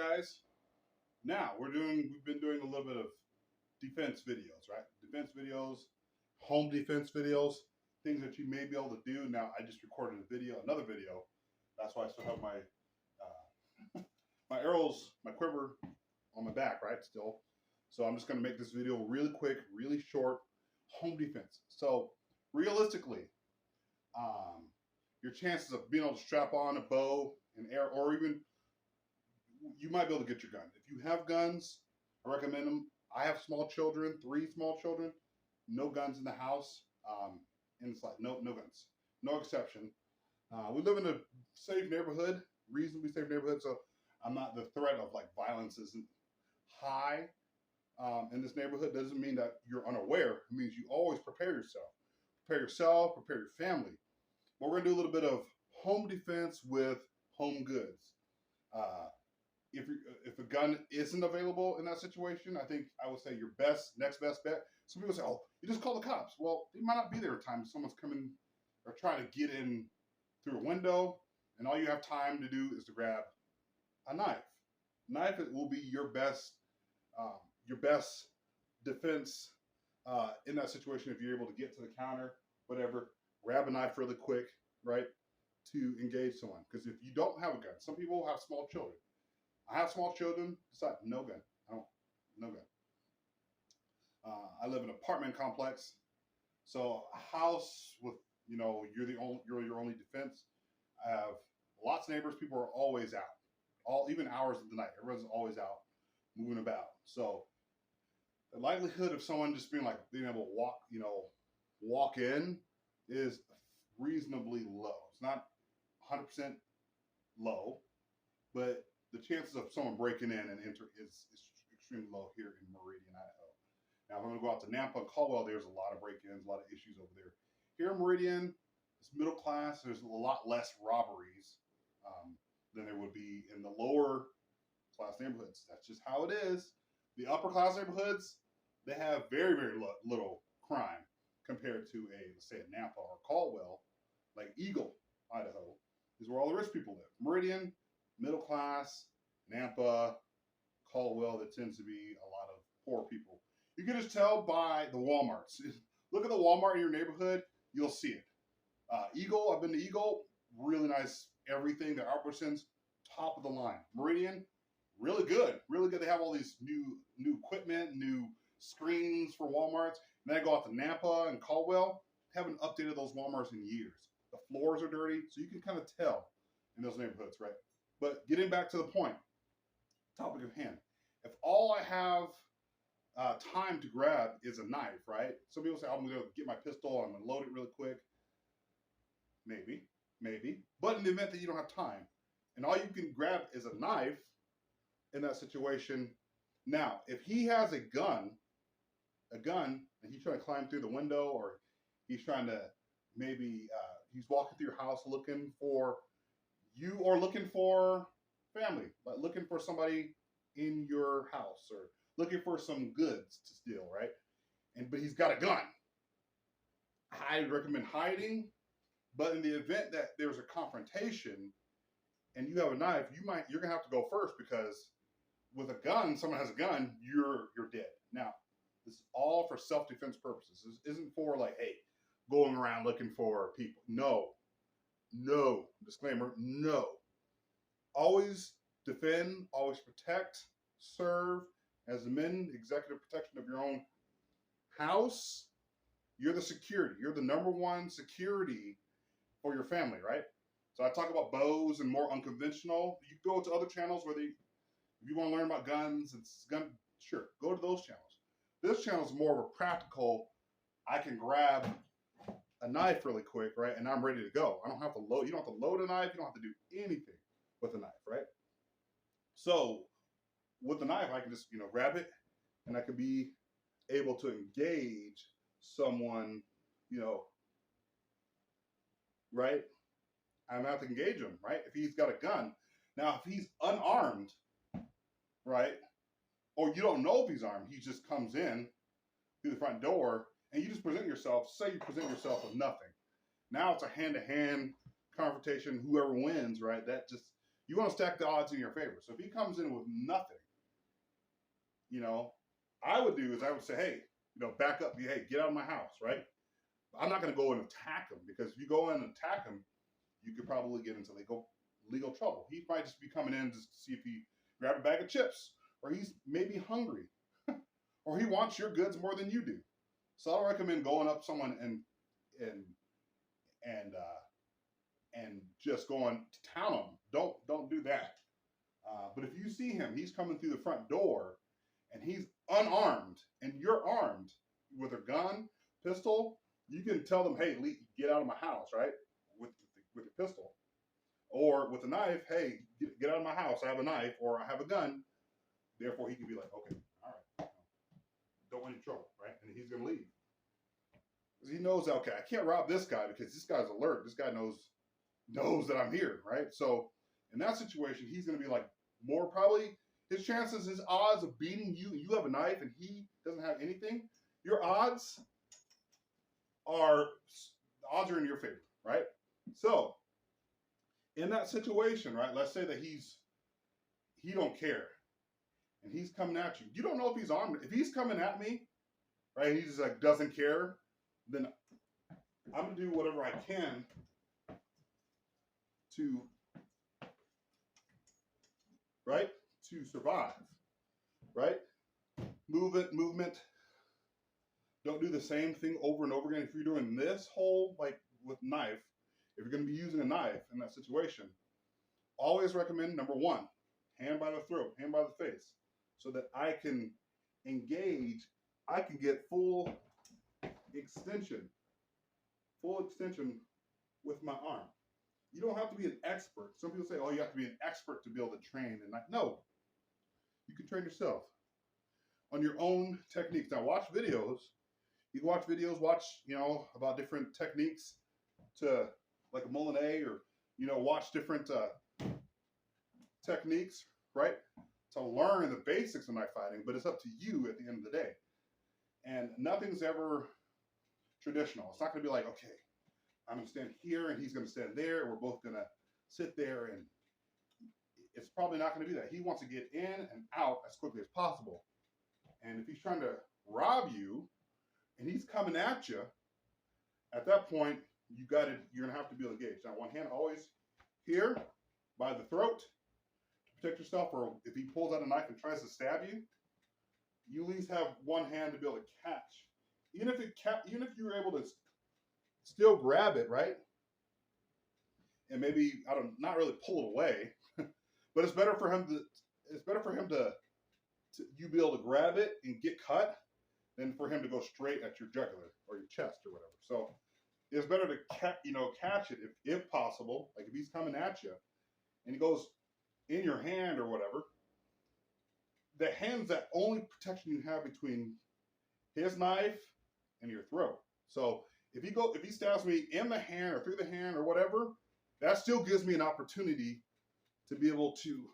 guys. Now we've been doing a little bit of defense videos, right? Defense videos, home defense videos, things that you may be able to do. Now I just recorded another video. That's why I still have my arrows, my quiver on my back, right? Still. So I'm just going to make this video really quick, really short, home defense. So realistically, your chances of being able to strap on a bow and arrow, or even you might be able to get your gun. If you have guns, I recommend them. I have small children, 3 small children, no guns in the house. Inside, no guns, no exception. We live in a safe neighborhood, reasonably safe neighborhood, so I'm not, the threat of like violence isn't high in this neighborhood. Doesn't mean that you're unaware. It means you always prepare yourself, prepare your family. But we're gonna do a little bit of home defense with home goods. If a gun isn't available in that situation, I would say your next best bet. Some people say, "Oh, you just call the cops." Well, they might not be there at times. Someone's coming or trying to get in through a window, and all you have time to do is to grab a knife. Knife will be your best defense in that situation. If you're able to get to the counter, whatever, grab a knife really quick, right, to engage someone. Because if you don't have a gun, some people have small children. I have small children. Decide no gun. No gun. I live in an apartment complex, so a house with you're your only defense. I have lots of neighbors. People are always out, even hours of the night. Everyone's always out, moving about. So the likelihood of someone just being able to walk in is reasonably low. It's not 100% low, but the chances of someone breaking in and enter is extremely low here in Meridian, Idaho. Now, if I'm going to go out to Nampa and Caldwell, there's a lot of break-ins, a lot of issues over there. Here in Meridian, it's middle class. There's a lot less robberies than there would be in the lower class neighborhoods. That's just how it is. The upper class neighborhoods, they have very, very little crime compared to let's say, a Nampa or Caldwell, like Eagle, Idaho, is where all the rich people live. Meridian, middle class. Nampa, Caldwell, that tends to be a lot of poor people. You can just tell by the Walmarts. Look at the Walmart in your neighborhood, you'll see it. Eagle, I've been to Eagle, really nice everything. Their Albertsons, top of the line. Meridian, really good. Really good. They have all these new equipment, new screens for Walmarts. And then I go out to Nampa and Caldwell, haven't updated those Walmarts in years. The floors are dirty, so you can kind of tell in those neighborhoods, right? But getting back to the point, topic of hand. If all I have time to grab is a knife, right? Some people say, I'm going to get my pistol, I'm going to load it really quick. Maybe. But in the event that you don't have time, and all you can grab is a knife in that situation. Now, if he has a gun, and he's trying to climb through the window, or he's trying to maybe, he's walking through your house looking for you, or looking for family, like looking for somebody in your house, or looking for some goods to steal, right? But he's got a gun. I recommend hiding, but in the event that there's a confrontation and you have a knife, you're gonna have to go first, because with a gun, someone has a gun, you're dead. Now, this is all for self-defense purposes. This isn't for hey, going around looking for people. No. Disclaimer, no. Always defend, always protect, serve. As the executive protection of your own house, you're the security. You're the number one security for your family, right? So I talk about bows and more unconventional. You go to other channels if you want to learn about guns, sure, go to those channels. This channel is more of a practical, I can grab a knife really quick, right? And I'm ready to go. I don't have to load. You don't have to load a knife. You don't have to do anything with a knife, right? So with the knife, I can just, grab it, and I can be able to engage someone, right? I'm going to have to engage him, right? If he's got a gun. Now, if he's unarmed, right? Or you don't know if he's armed, he just comes in through the front door, and you just present yourself. Say you present yourself with nothing. Now it's a hand-to-hand confrontation. Whoever wins, right? you want to stack the odds in your favor. So if he comes in with nothing, I would say, hey, back up, hey, get out of my house, right? I'm not going to go and attack him, because if you go in and attack him, you could probably get into legal trouble. He might just be coming in just to see if he grab a bag of chips, or he's maybe hungry, or he wants your goods more than you do. So I recommend going up someone and just going to town on him. Don't do that. But if you see him, he's coming through the front door, and he's unarmed, and you're armed with a gun, pistol, you can tell them, hey, get out of my house, right? With your pistol. Or with a knife, hey, get out of my house. I have a knife, or I have a gun. Therefore, he can be like, okay, all right, don't want any trouble, right? And he's going to leave. Because he knows, okay, I can't rob this guy because this guy's alert. This guy knows that I'm here, right? So in that situation, he's going to be like more probably, his odds of beating you, you have a knife and he doesn't have anything, your odds are in your favor, right? So in that situation, right, let's say that he don't care and he's coming at you. You don't know if he's armed. If he's coming at me, right, and he just like doesn't care, then I'm gonna do whatever I can to survive, right? Movement. Don't do the same thing over and over again. If you're doing this whole, like with knife, if you're going to be using a knife in that situation, always recommend, number one, hand by the throat, hand by the face, so that I can engage, I can get full extension with my arm. You don't have to be an expert. Some people say, oh, you have to be an expert to be able to train. And no, you can train yourself on your own techniques. Now watch videos. You can watch videos, about different techniques to like a Molinet, or, watch different techniques, right? To learn the basics of knife fighting, but it's up to you at the end of the day. And nothing's ever traditional. It's not going to be like, okay, I'm going to stand here and he's going to stand there, and we're both going to sit there, and it's probably not going to do that. He wants to get in and out as quickly as possible. And if he's trying to rob you and he's coming at you, at that point, you're going to have to be engaged. Now, one hand always here by the throat to protect yourself, or if he pulls out a knife and tries to stab you, you at least have one hand to be able to catch. Even if you were able to still grab it, right? And maybe, not really pull it away, but it's better for him to you be able to grab it and get cut than for him to go straight at your jugular or your chest or whatever. So it's better to catch it if possible. Like if he's coming at you and he goes in your hand or whatever, the hand's that only protection you have between his knife and your throat. So if he stabs me in the hand or through the hand or whatever, that still gives me an opportunity to be able to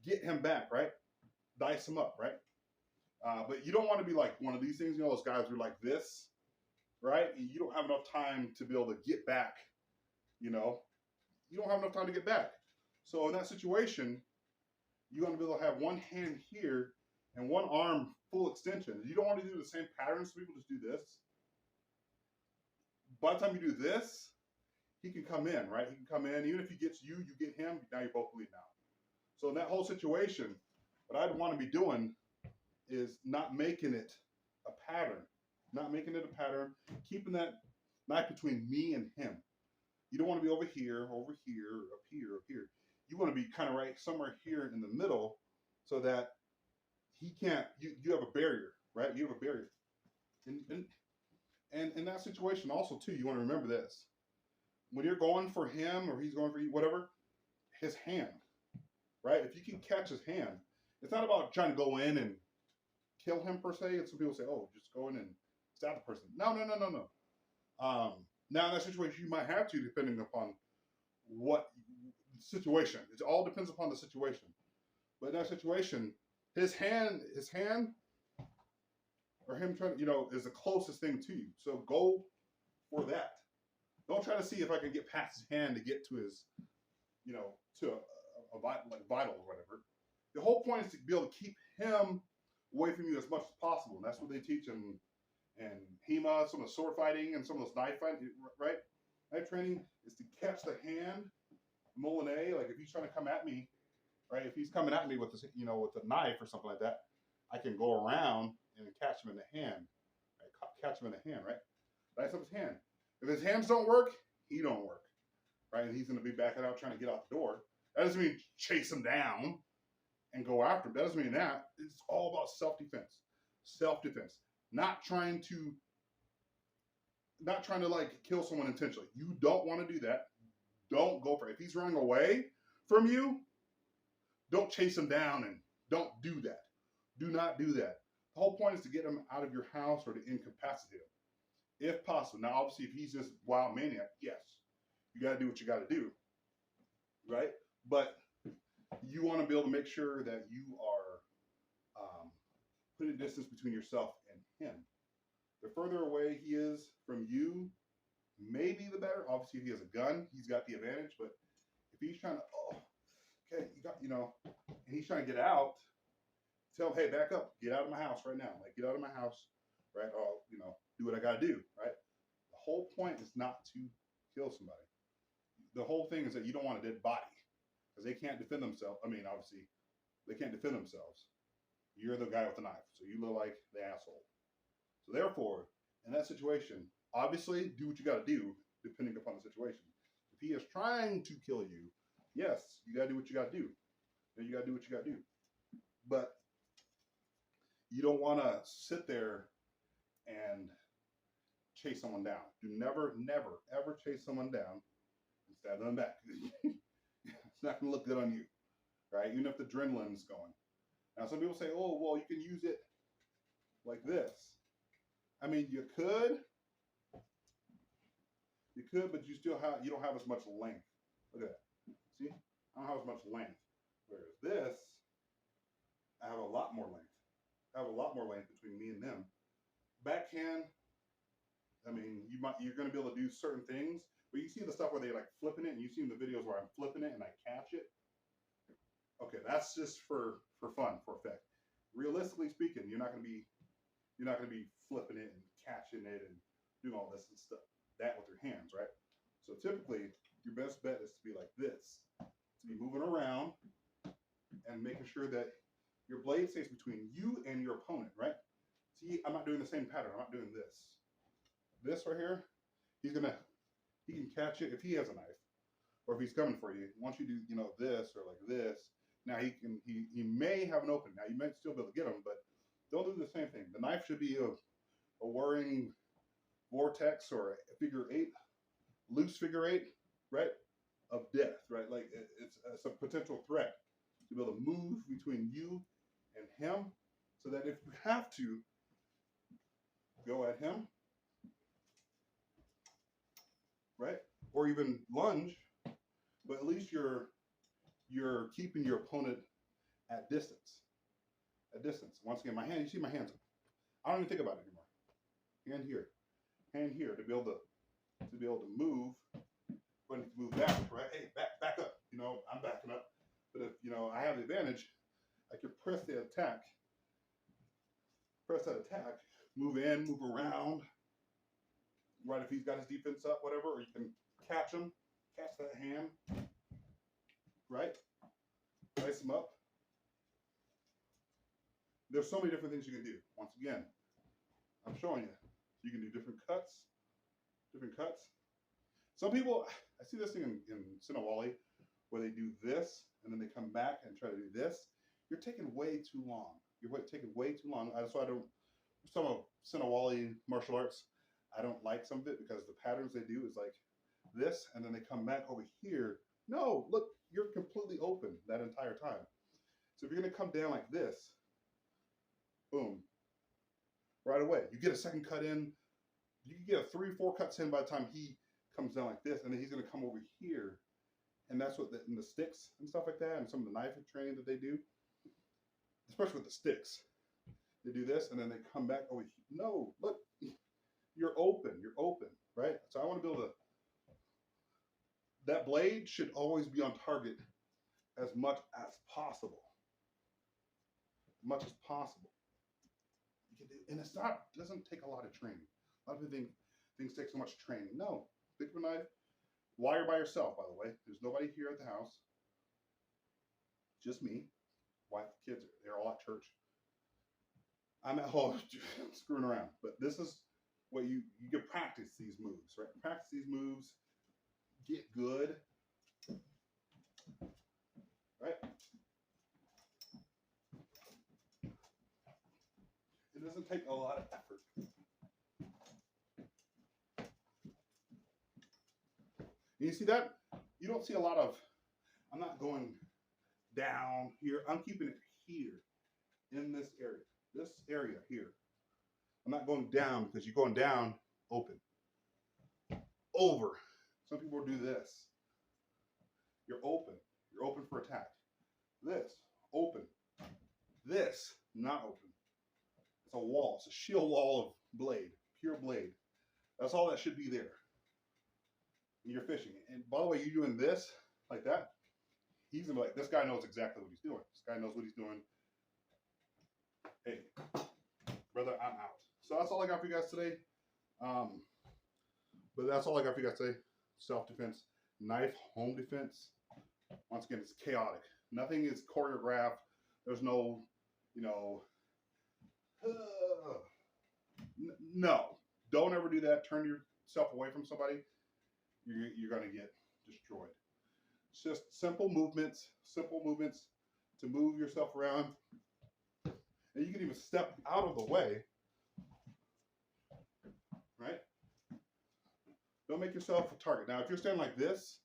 get him back, right? Dice him up, right? But you don't want to be like one of these things, those guys who are like this, right? And you don't have enough time to be able to get back, you don't have enough time to get back. So in that situation, you want to be able to have one hand here and one arm full extension. You don't want to do the same pattern, so people just do this. By the time you do this, he can come in, right? He can come in. Even if he gets you, you get him. Now you're both bleeding out. So in that whole situation, what I'd want to be doing is not making it a pattern. Not making it a pattern. Keeping that knife between me and him. You don't want to be over here, up here, up here. You want to be kind of right somewhere here in the middle, so that he can't. You have a barrier, right? You have a barrier. And in that situation also too, you want to remember this. When you're going for him or he's going for you, whatever, his hand, right? If you can catch his hand, it's not about trying to go in and kill him per se. And some people say, oh, just go in and stab the person. No. Now in that situation, you might have to, depending upon what situation. It all depends upon the situation. But in that situation, his hand, or him trying, is the closest thing to you. So go for that. Don't try to see if I can get past his hand to get to his, to a vital or whatever. The whole point is to be able to keep him away from you as much as possible. And that's what they teach in HEMA, some of the sword fighting and some of those knife fighting, right? Knife training is to catch the hand, Molinet. Like if he's trying to come at me, right? If he's coming at me with this, with a knife or something like that, I can go around and catch him in the hand. Right? Catch him in the hand, right? Dice up his hand. If his hands don't work, he don't work, right? And he's going to be backing out trying to get out the door. That doesn't mean chase him down and go after him. That doesn't mean that. It's all about self-defense. Self-defense. Not trying to like kill someone intentionally. You don't want to do that. Don't go for it. If he's running away from you, don't chase him down and don't do that. Do not do that. The whole point is to get him out of your house or to incapacitate him, if possible. Now, obviously, if he's just wild maniac, yes, you got to do what you got to do, right? But you want to be able to make sure that you are putting distance between yourself and him. The further away he is from you, maybe the better. Obviously, if he has a gun, he's got the advantage. But if he's trying to, okay, and he's trying to get out, tell him, hey, back up, get out of my house right now. Like, get out of my house, right? Or, do what I got to do, right? The whole point is not to kill somebody. The whole thing is that you don't want a dead body because they can't defend themselves. I mean, obviously, they can't defend themselves. You're the guy with the knife, so you look like the asshole. So therefore, in that situation, obviously, do what you got to do depending upon the situation. If he is trying to kill you, yes, you got to do what you got to do. And you got to do what you got to do. But you don't want to sit there and chase someone down. Do never, never, ever chase someone down and stab them back. It's not going to look good on you, right? Even if the adrenaline's going. Now, some people say, oh, well, you can use it like this. I mean, you could, but you don't have as much length. Look at that. See, I don't have as much length. Whereas this, I have a lot more length. I have a lot more length between me and them. Backhand, I mean, you're going to be able to do certain things, but you see the stuff where they like flipping it, and you see the videos where I'm flipping it and I catch it. Okay, that's just for fun, for effect. Realistically speaking, you're not going to be flipping it and catching it and doing all this and stuff that with your hands, right? So typically, your best bet is to be like this, to be moving around and making sure that your blade stays between you and your opponent, right? See, I'm not doing the same pattern. I'm not doing this. This right here, he can catch it if he has a knife, or if he's coming for you. Once you do, this or like this, now he may have an open. Now you might still be able to get him, but don't do the same thing. The knife should be a whirring vortex or a figure eight, loose figure eight, right, of death, right? Like it's a potential threat to be able to move between you and him, so that if you have to go at him, right, or even lunge, but at least you're keeping your opponent at distance. At distance. Once again, my hand. You see my hands. I don't even think about it anymore. Hand here to be able to move. Going to move back, right? Hey, back up. I'm backing up. But if I have the advantage, I can press the attack. Press that attack. Move in, move around. Right, if he's got his defense up, whatever, or you can catch him, catch that hand. Right? Dice him up. There's so many different things you can do. Once again, I'm showing you. You can do different cuts. Some people, I see this thing in Sinawali, where they do this, and then they come back and try to do this. You're taking way too long. Taking way too long. Some of Sinawali martial arts, I don't like some of it because the patterns they do is like this, and then they come back over here. No, look, you're completely open that entire time. So if you're going to come down like this, boom, right away. You get a second cut in. You can get a 3-4 cuts in by the time he comes down like this, and then he's going to come over here. And that's what in the sticks and stuff like that, and some of the knife training that they do, especially with the sticks. They do this, and then they come back over here. No, look, you're open, right? So I want to be able to, that blade should always be on target as much as possible. As much as possible. You can do, and it's not, doesn't take a lot of training. A lot of people think things take so much training. No, pick up a knife while you're by yourself, by the way. There's nobody here at the house. Just me. Wife, kids, they're all at church. I'm at home screwing around. But this is what you can practice these moves, right? Practice these moves. Get good. Right? It doesn't take a lot of effort. And you see that? You don't see a lot of, I'm not going down here. I'm keeping it here in this area. This area here. I'm not going down because you're going down, open. Over. Some people do this. You're open. You're open for attack. This, open. This, not open. It's a wall. It's a shield wall of blade, pure blade. That's all that should be there. And you're fishing. And by the way, you're doing this, like that. He's gonna be like, this guy knows exactly what he's doing. This guy knows what he's doing. Hey, brother, I'm out. So that's all I got for you guys today. But that's all I got for you guys today. Self-defense, knife, home defense. Once again, it's chaotic. Nothing is choreographed. There's no, you know, no. Don't ever do that. Turn yourself away from somebody. You're going to get destroyed. It's just simple movements to move yourself around. And you can even step out of the way, right? Don't make yourself a target. Now, if you're standing like this,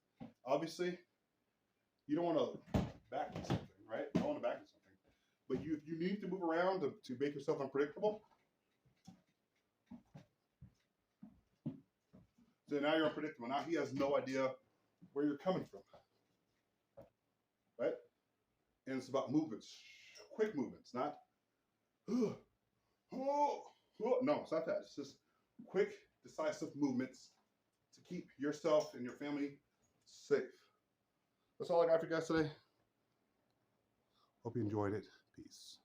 obviously, you don't want to back into something, right? You don't want to back into something. But you need to move around to make yourself unpredictable. So now you're unpredictable. Now he has no idea where you're coming from, right? And it's about movements, quick movements, not, no, it's not that. It's just quick, decisive movements to keep yourself and your family safe. That's all I got for you guys today. Hope you enjoyed it. Peace.